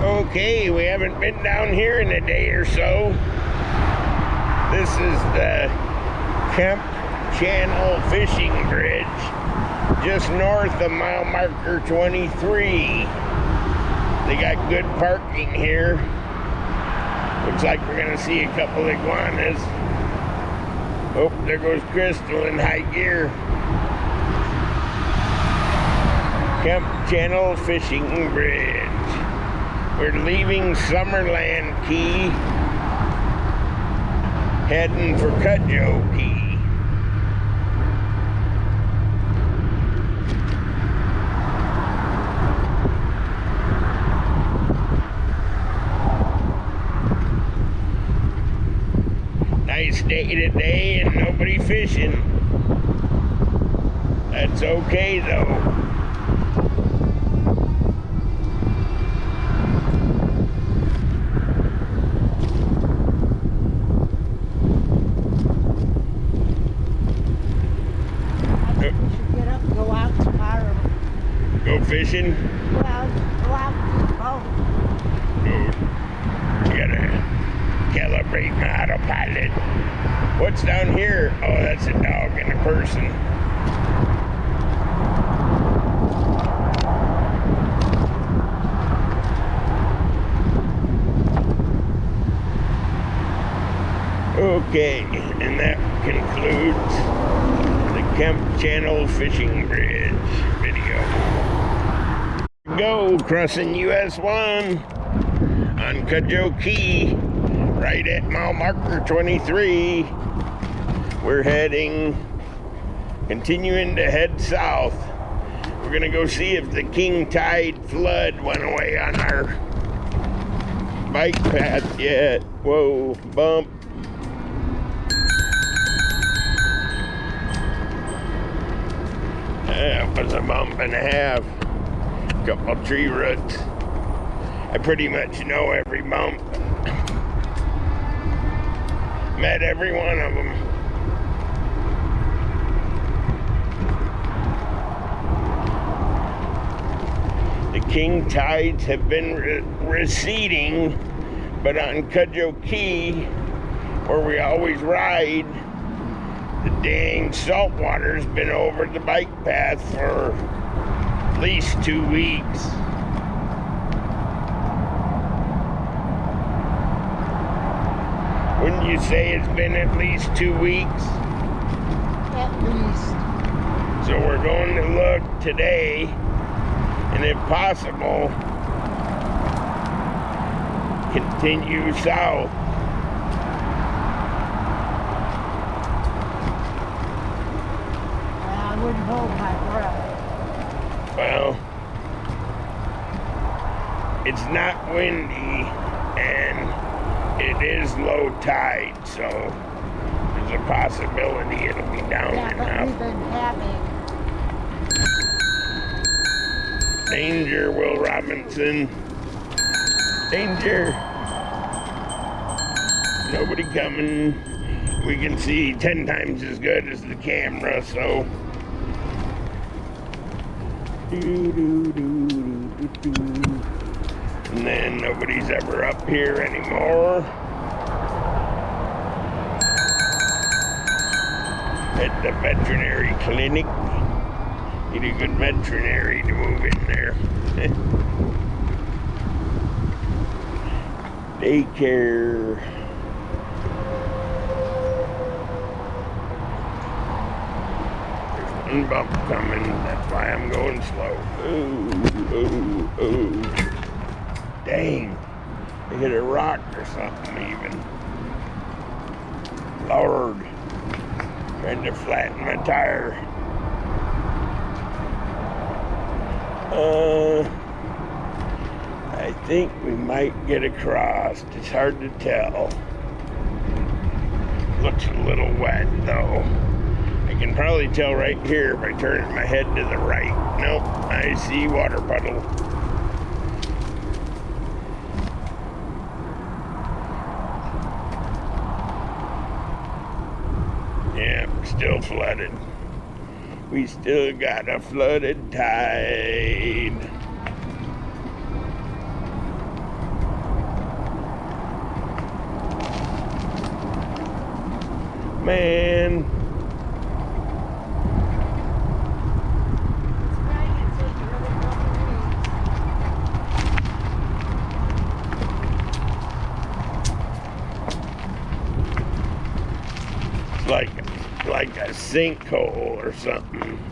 Okay, we haven't been down here in a day or so. This is the Kemp Channel Fishing Bridge, just north of mile marker 23. They got good parking here. Looks like we're gonna see a couple iguanas. Oh, there goes Crystal in high gear. Kemp Channel Fishing Bridge. We're leaving Summerland Key, heading for Cudjoe Key. Nice day today and nobody fishing. That's okay though. Go fishing? Well, go out with the boat. You gotta calibrate my autopilot. What's down here? Oh, that's a dog and a person. Okay, and that concludes the Kemp Channel Fishing Bridge video. Go crossing US 1 on Cudjoe Key, right at mile marker 23. We're continuing to head south. We're gonna go see if the king tide flood went away on our bike path yet. Whoa, bump. That was a bump and a half. Couple tree roots. I pretty much know every bump. Met every one of them. The king tides have been receding, but on Cudjoe Key, where we always ride, the dang salt water's been over the bike path for at least 2 weeks. Wouldn't you say it's been at least 2 weeks? At least. So we're going to look today, and if possible, continue south. I wouldn't hold my breath. Well, it's not windy, and it is low tide, so there's a possibility it'll be down Yeah, but enough. we've been having. Danger, Will Robinson. Danger. Nobody coming. We can see 10 times as good as the camera, so. And then nobody's ever up here anymore. At the veterinary clinic. Need a good veterinary to move in there. Daycare. There's one bump coming, that's why I'm going slow. Ooh, ooh, ooh. Dang. I hit a rock or something even. Lord. Trying to flatten my tire. I think we might get across. It's hard to tell. Looks a little wet though. I can probably tell right here by turning my head to the right. Nope, I see water puddle. Yeah, still flooded. We still got a flooded tide. man. It's raining, so you really It's like a sinkhole or something.